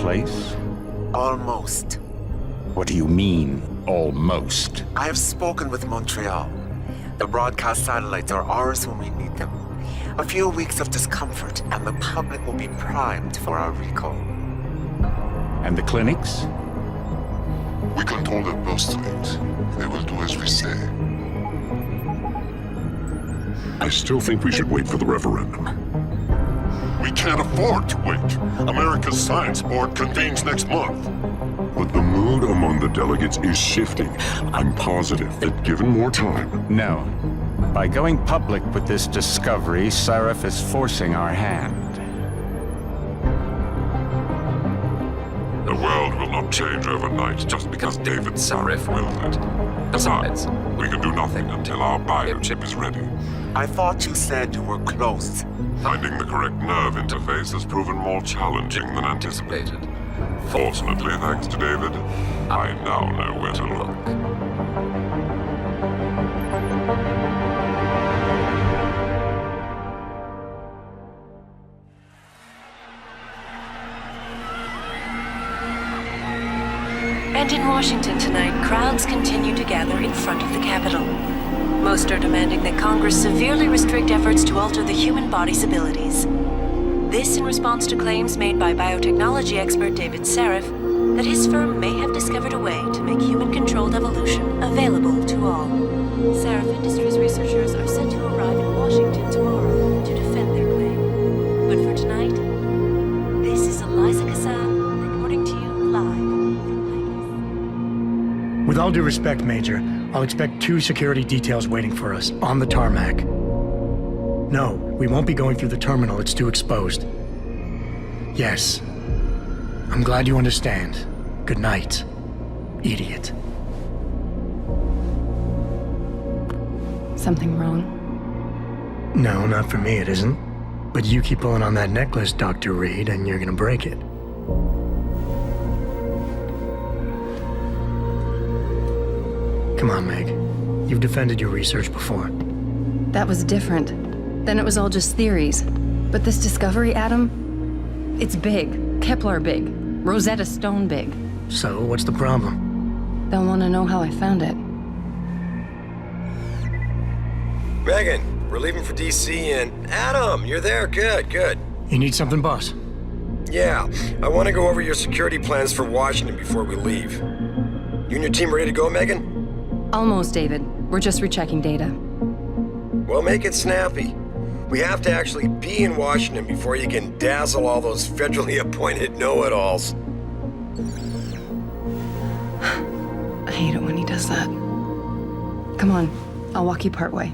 place? Almost. What do you mean, almost? I have spoken with Montreal. The broadcast satellites are ours when we need them. A few weeks of discomfort, and the public will be primed for our recall. And the clinics? We control their birth rate. They will do as we say. I still think we should wait for the referendum. We can't afford to wait. America's Science Board convenes next month. But the mood among the delegates is shifting. I'm positive that given more time... No. By going public with this discovery, Sarif is forcing our hand. The world will not change overnight just because David Sarif willed it. Besides, we can do nothing until our biochip is ready. I thought you said you were close. Finding the correct nerve interface has proven more challenging than anticipated. Fortunately, thanks to David, I now know where to look. And in Washington tonight, crowds continue to gather in front of the Capitol. Most are demanding that Congress severely restrict efforts to alter the human body's abilities. This in response to claims made by biotechnology expert David Sarif that his firm may have discovered a way to make human-controlled evolution available to all. Sarif Industries researchers are set to arrive in Washington tomorrow to defend their claim. But for tonight, this is Eliza Kassan reporting to you live from Vegas. With all due respect, Major, I'll expect 2 security details waiting for us on the tarmac. No, we won't be going through the terminal. It's too exposed. Yes. I'm glad you understand. Good night, idiot. Something wrong? No, not for me, it isn't. But you keep pulling on that necklace, Dr. Reed, and you're gonna break it. Come on, Meg. You've defended your research before. That was different. Then it was all just theories. But this discovery, Adam, it's big. Kepler big. Rosetta Stone big. So, what's the problem? They'll want to know how I found it. Megan, we're leaving for DC and... Adam, you're there. Good, good. You need something, boss? Yeah, I want to go over your security plans for Washington before we leave. You and your team ready to go, Megan? Almost, David. We're just rechecking data. Well, make it snappy. We have to actually be in Washington before you can dazzle all those federally appointed know-it-alls. I hate it when he does that. Come on, I'll walk you part way.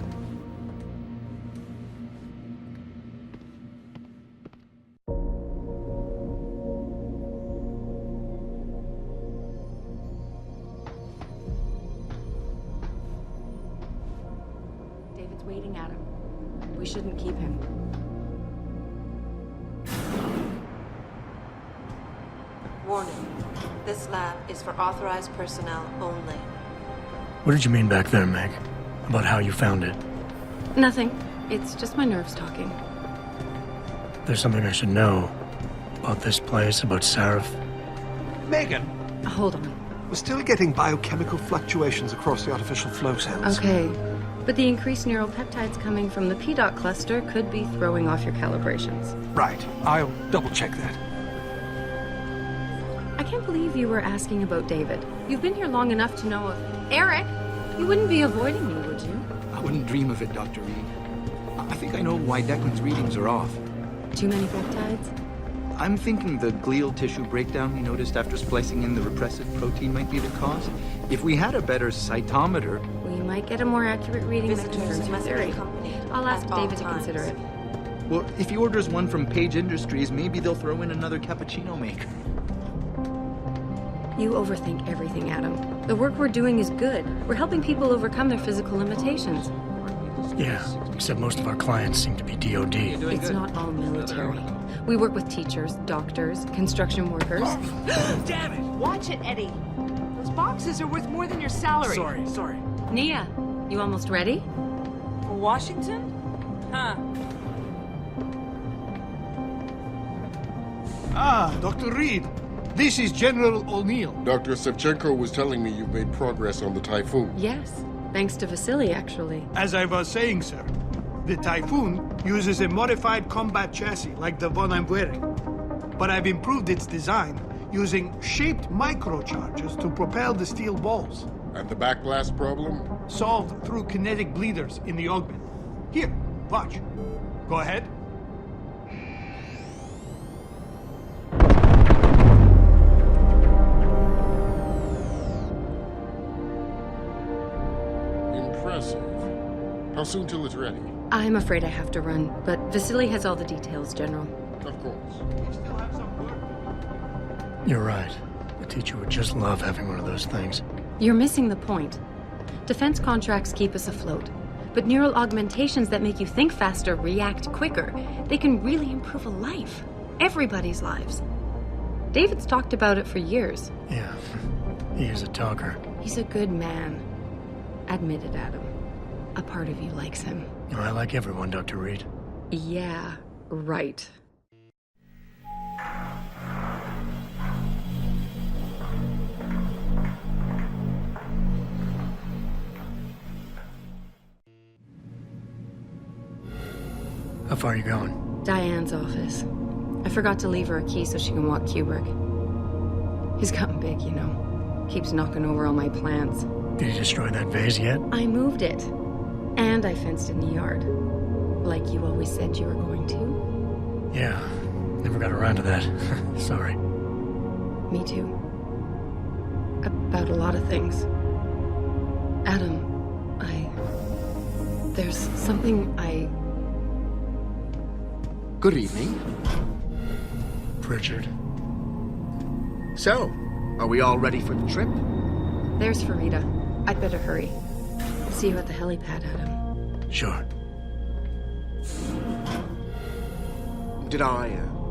David's waiting, Adam. We shouldn't keep him. Warning. This lab is for authorized personnel only. What did you mean back there, Meg? About how you found it? Nothing. It's just my nerves talking. There's something I should know about this place, about Sarif. Megan, Hold on. we're still getting biochemical fluctuations across the artificial flow cells. Okay. But the increased neuropeptides coming from the PDOT cluster could be throwing off your calibrations. Right. I'll double-check that. I can't believe you were asking about David. You've been here long enough to know of... Eric! You wouldn't be avoiding me, would you? I wouldn't dream of it, Dr. Reed. I think I know why Declan's readings are off. Too many peptides? I'm thinking the glial tissue breakdown we noticed after splicing in the repressive protein might be the cause. If we had a better cytometer... Well, you might get a more accurate reading that Visitors confirms your must be theory. accompanied I'll ask at all David to times. consider it. Well, if he orders one from Page Industries, maybe they'll throw in another cappuccino maker. You overthink everything, Adam. The work we're doing is good. We're helping people overcome their physical limitations. Yeah, except most of our clients seem to be DOD. It's not all military. We work with teachers, doctors, construction workers. Damn it! Watch it, Eddie. Those boxes are worth more than your salary. Sorry. Nia, you almost ready? For Washington? Huh. Ah, Dr. Reed. This is General O'Neill. Dr. Sevchenko was telling me you've made progress on the Typhoon. Yes, thanks to Vasily, actually. As I was saying, sir, the Typhoon uses a modified combat chassis like the one I'm wearing. But I've improved its design using shaped microcharges to propel the steel balls. And the backblast problem? Solved through kinetic bleeders in the augment. Here, watch. Go ahead. Impressive. How soon till it's ready? I'm afraid I have to run, but Vasily has all the details, General. Of course. We still have some work to do. You're right. The teacher would just love having one of those things. You're missing the point. Defense contracts keep us afloat, but neural augmentations that make you think faster, react quicker, they can really improve a life. Everybody's lives. David's talked about it for years. Yeah, he is a talker. He's a good man. Admit it, Adam. A part of you likes him. I like everyone, Dr. Reed. Yeah, right. How far are you going? Diane's office. I forgot to leave her a key so she can walk Kubrick. He's gotten big, you know. Keeps knocking over all my plants. Did you destroy that vase yet? I moved it. And I fenced in the yard. Like you always said you were going to. Yeah, never got around to that. Sorry. Me too. About a lot of things. Adam, there's something Good evening. Pritchard. So, are we all ready for the trip? There's Farida. I'd better hurry. See you at the helipad, Adam. Sure. Did I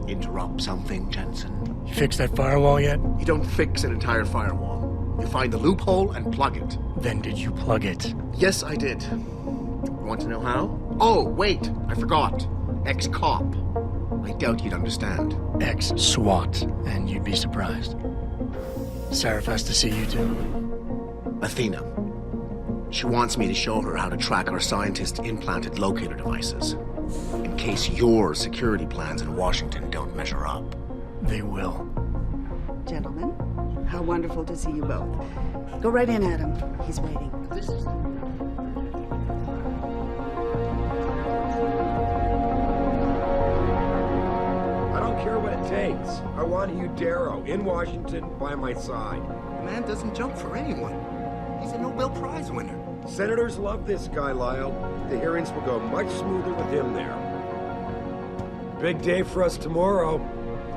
interrupt something, Jensen? You fixed that firewall yet? You don't fix an entire firewall. You find the loophole and plug it. Then did you plug it? Yes, I did. Want to know how? Oh, wait, I forgot. Ex-cop. I doubt you'd understand. Ex-SWAT, and you'd be surprised. Sarif has to see you too. Athena. She wants me to show her how to track our scientist-implanted locator devices. In case your security plans in Washington don't measure up. They will. Gentlemen, how wonderful to see you both. Go right in, Adam. He's waiting. I don't care what it takes. I want you, Darrow, in Washington, by my side. The man doesn't jump for anyone. He's a Nobel Prize winner. Senators love this guy, Lyle. The hearings will go much smoother with him there. Big day for us tomorrow.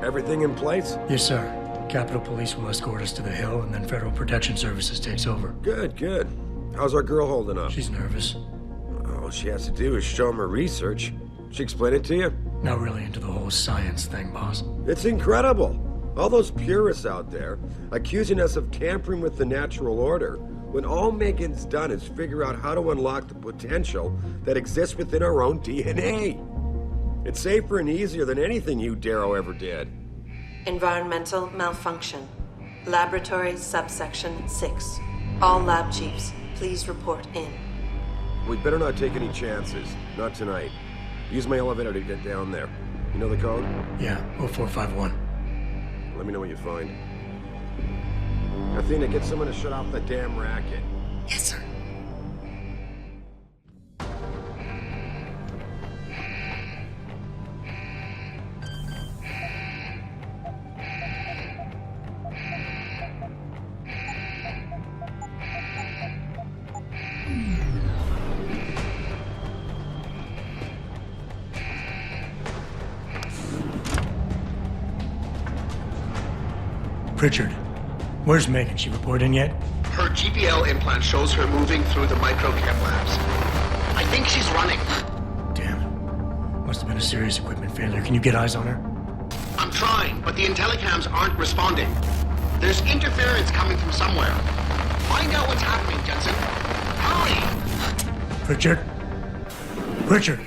Everything in place? Yes, sir. Capitol Police will escort us to the Hill, and then Federal Protection Services takes over. Good, good. How's our girl holding up? She's nervous. All she has to do is show him her research. She explain it to you? Not really into the whole science thing, boss. It's incredible. All those purists out there accusing us of tampering with the natural order, when all Megan's done is figure out how to unlock the potential that exists within our own DNA. It's safer and easier than anything you, Darrow, ever did. Environmental malfunction. Laboratory subsection 6. All lab chiefs, please report in. We'd better not take any chances. Not tonight. Use my elevator to get down there. You know the code? Yeah, 0451. Let me know what you find. Athena, get someone to shut off that damn racket. Yes, sir. Pritchard, where's Megan? She report in yet? Her GPL implant shows her moving through the microchem labs. I think she's running. Damn it. Must have been a serious equipment failure. Can you get eyes on her? I'm trying, but the intellicams aren't responding. There's interference coming from somewhere. Find out what's happening, Jensen. Hurry! Pritchard? Pritchard!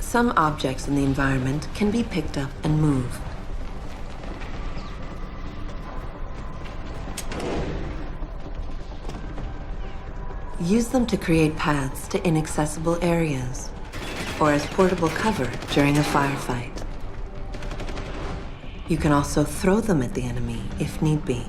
Some objects in the environment can be picked up and moved. Use them to create paths to inaccessible areas, or as portable cover during a firefight. You can also throw them at the enemy if need be.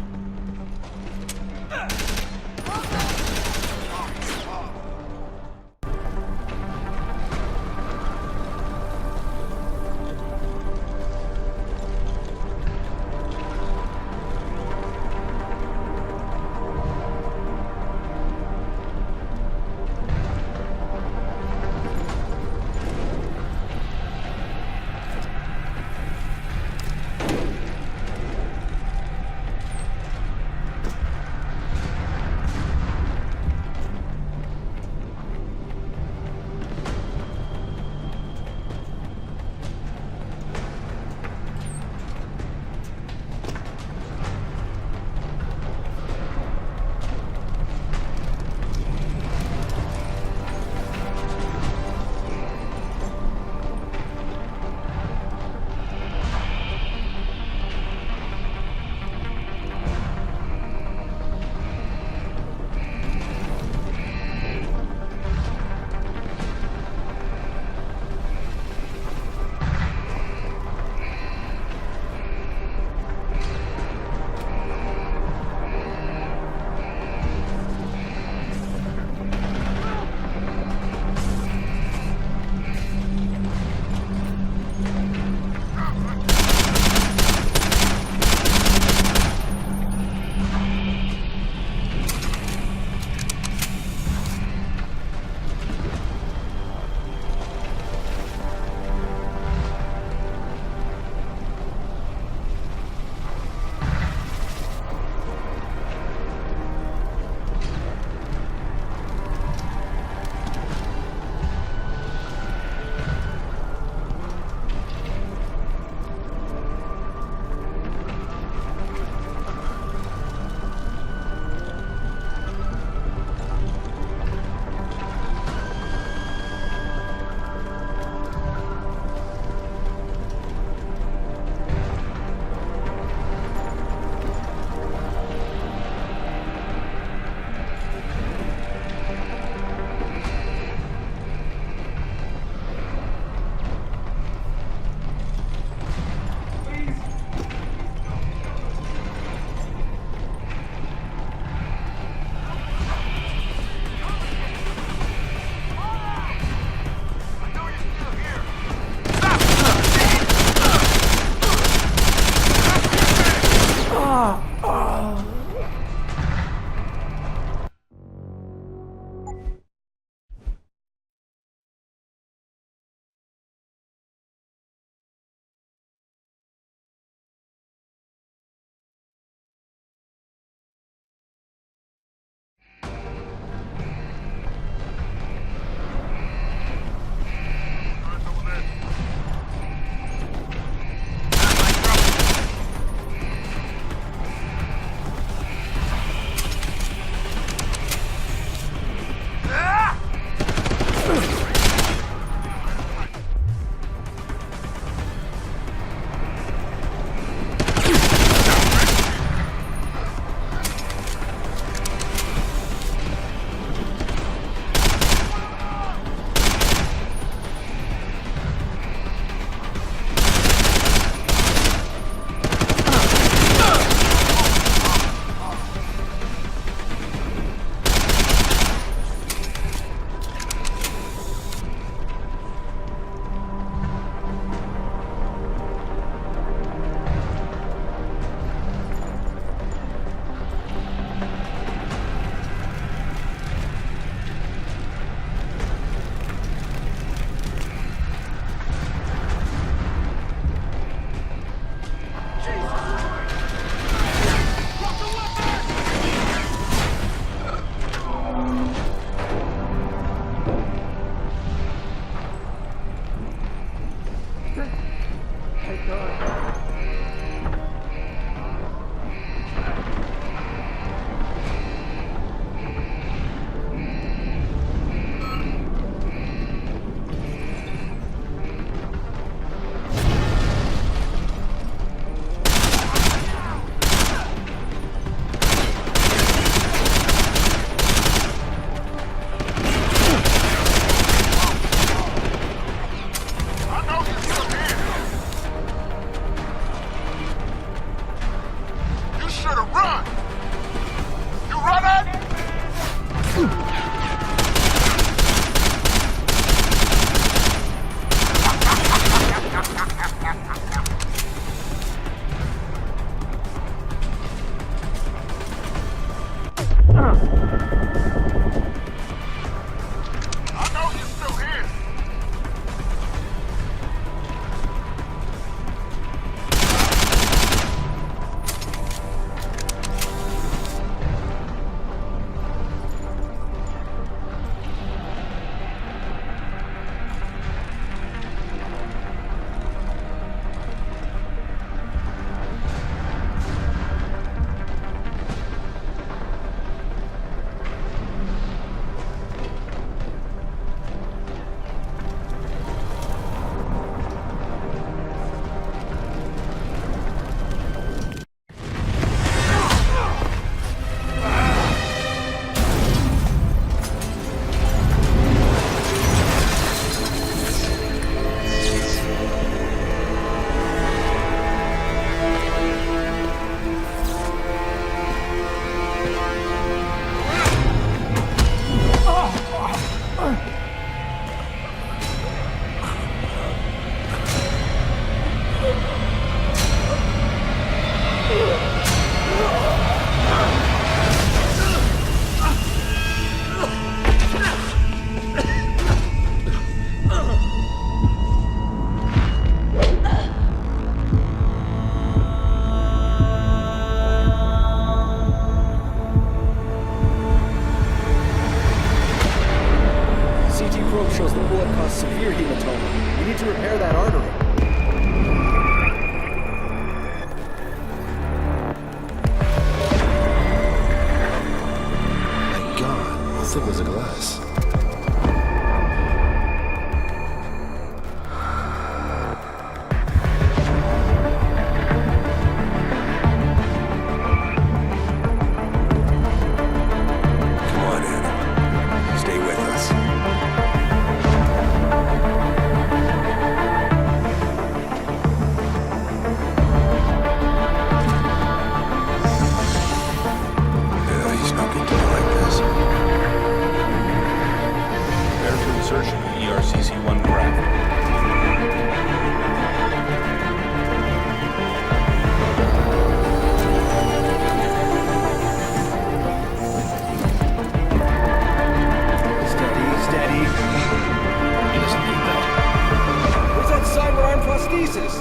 Jesus!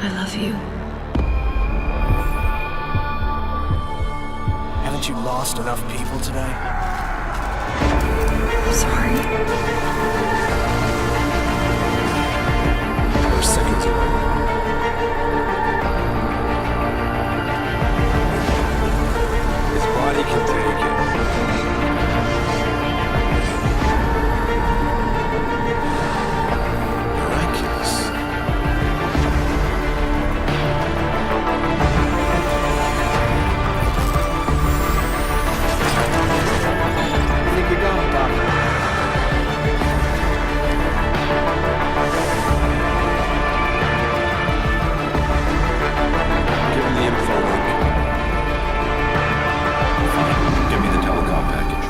I love you. Haven't you lost enough people today? I'm sorry. We're seconds away. His body can take it. Miraculous. I think we got it, Doctor. Give him the info link. Fine. Give me the telecom package.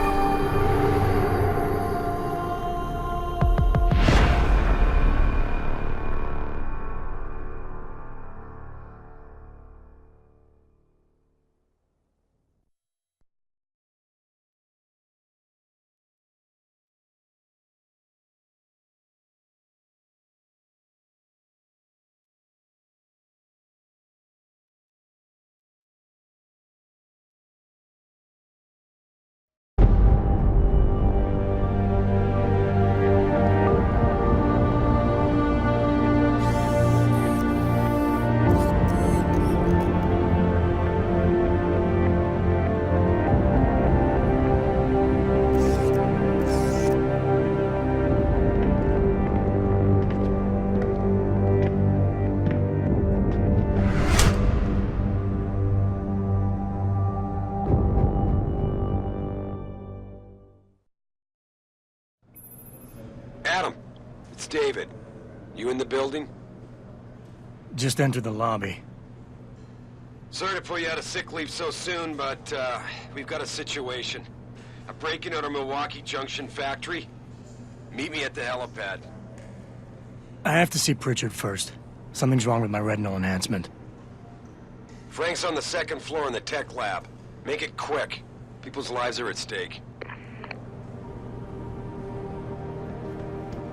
Adam, it's David. You in the building? Just entered the lobby. Sorry to pull you out of sick leave so soon, but we've got a situation. A break-in at our Milwaukee Junction factory. Meet me at the helipad. I have to see Pritchard first. Something's wrong with my retinal enhancement. Frank's on the second floor in the tech lab. Make it quick. People's lives are at stake.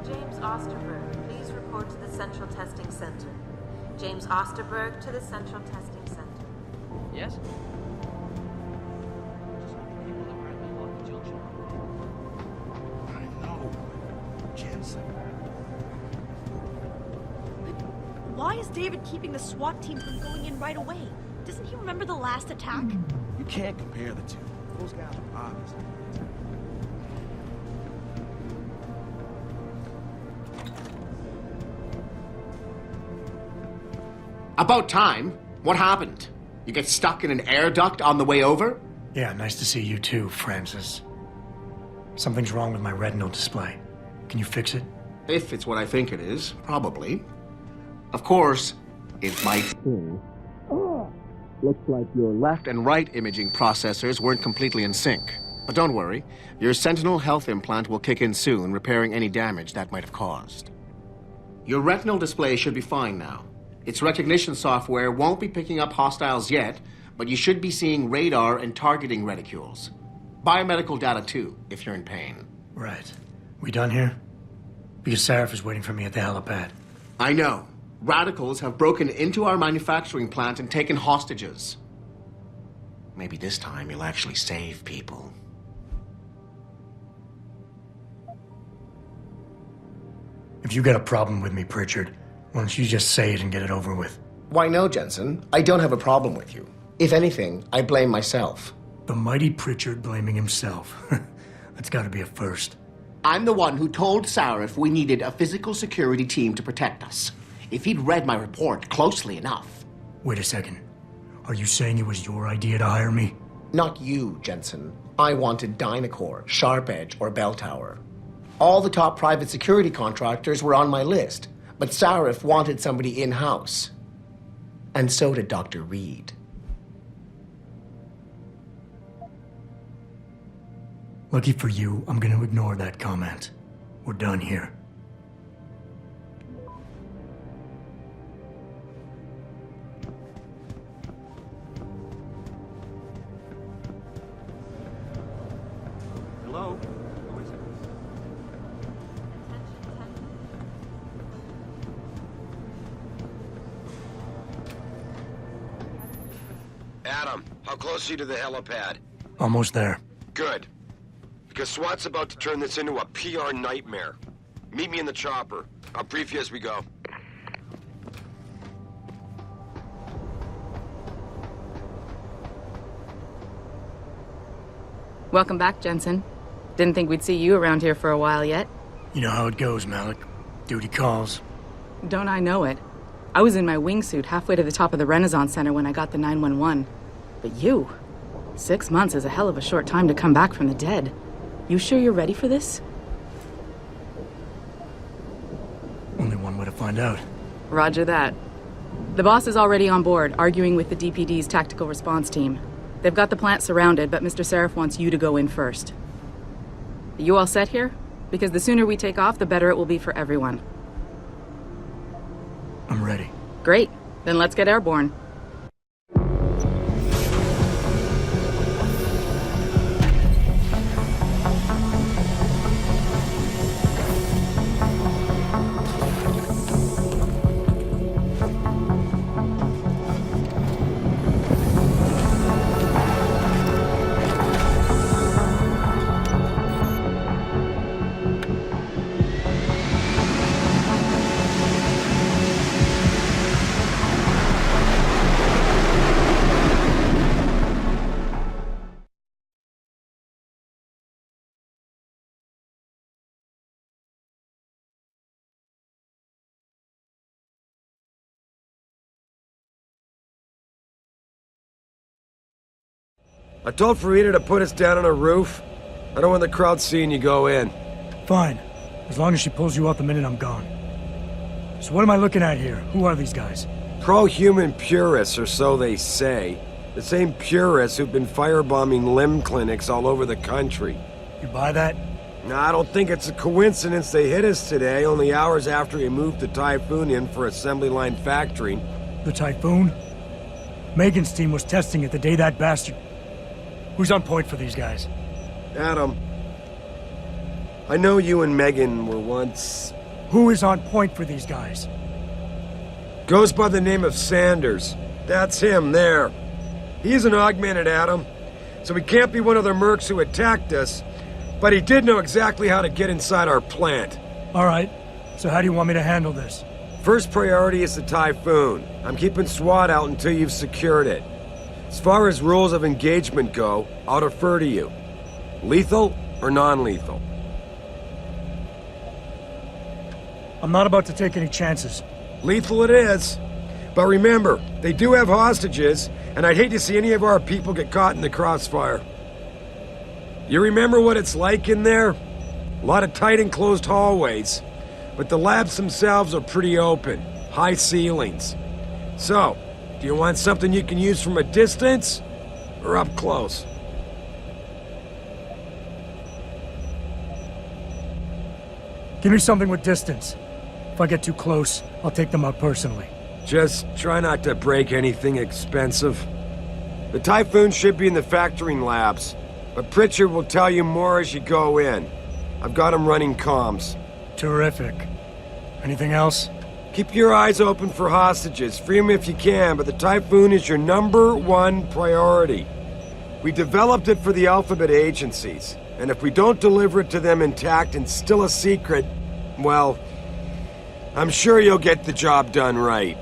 James Osterberg, please report to the Central Testing Center. James Osterberg to the Central Testing Center. Yes? I know. Jensen. Why is David keeping the SWAT team from going in right away? Doesn't he remember the last attack? You can't compare the two. Those guys are obviously. About time. What happened? You get stuck in an air duct on the way over? Yeah, nice to see you too, Francis. Something's wrong with my retinal display. Can you fix it? If it's what I think it is, probably. Of course, it might sting. Looks like your left and right imaging processors weren't completely in sync. But don't worry, your Sentinel health implant will kick in soon, repairing any damage that might have caused. Your retinal display should be fine now. Its recognition software won't be picking up hostiles yet, but you should be seeing radar and targeting reticules. Biomedical data too, if you're in pain. Right. We done here? Because Sarif is waiting for me at the helipad. I know. Radicals have broken into our manufacturing plant and taken hostages. Maybe this time you'll actually save people. If you got a problem with me, Pritchard, why don't you just say it and get it over with? Why no, Jensen. I don't have a problem with you. If anything, I blame myself. The mighty Pritchard blaming himself. That's gotta be a first. I'm the one who told Sarif we needed a physical security team to protect us. If he'd read my report closely enough. Wait a second. Are you saying it was your idea to hire me? Not you, Jensen. I wanted Dynacore, Sharp Edge, or Bell Tower. All the top private security contractors were on my list, but Sarif wanted somebody in-house. And so did Dr. Reed. Lucky for you, I'm gonna ignore that comment. We're done here. Hello? Who is it? Adam, how close are you to the helipad? Almost there. Good. Because SWAT's about to turn this into a PR nightmare. Meet me in the chopper. I'll brief you as we go. Welcome back, Jensen. Didn't think we'd see you around here for a while yet. You know how it goes, Malik. Duty calls. Don't I know it? I was in my wingsuit halfway to the top of the Renaissance Center when I got the 911. But you... 6 months is a hell of a short time to come back from the dead. You sure you're ready for this? Only one way to find out. Roger that. The boss is already on board, arguing with the DPD's tactical response team. They've got the plant surrounded, but Mr. Sarif wants you to go in first. Are you all set here? Because the sooner we take off, the better it will be for everyone. I'm ready. Great. Then let's get airborne. I told Farida to put us down on a roof. I don't want the crowd seeing you go in. Fine. As long as she pulls you out the minute I'm gone. So what am I looking at here? Who are these guys? Pro-human purists, or so they say. The same purists who've been firebombing limb clinics all over the country. You buy that? No, I don't think it's a coincidence they hit us today, only hours after we moved the Typhoon in for assembly line factory. The Typhoon? Megan's team was testing it the day that bastard... Who's on point for these guys? Adam. I know you and Megan were once... Who is on point for these guys? Goes by the name of Sanders. That's him, there. He's an augmented Adam, so he can't be one of the mercs who attacked us, but he did know exactly how to get inside our plant. All right. So how do you want me to handle this? First priority is the Typhoon. I'm keeping SWAT out until you've secured it. As far as rules of engagement go, I'll defer to you. Lethal or non-lethal? I'm not about to take any chances. Lethal it is. But remember, they do have hostages, and I'd hate to see any of our people get caught in the crossfire. You remember what it's like in there? A lot of tight enclosed hallways, but the labs themselves are pretty open, high ceilings. So, do you want something you can use from a distance, or up close? Give me something with distance. If I get too close, I'll take them out personally. Just try not to break anything expensive. The Typhoon should be in the factoring labs, but Pritchard will tell you more as you go in. I've got him running comms. Terrific. Anything else? Keep your eyes open for hostages. Free them if you can, but the Typhoon is your #1 priority. We developed it for the Alphabet agencies, and if we don't deliver it to them intact and still a secret, well, I'm sure you'll get the job done right.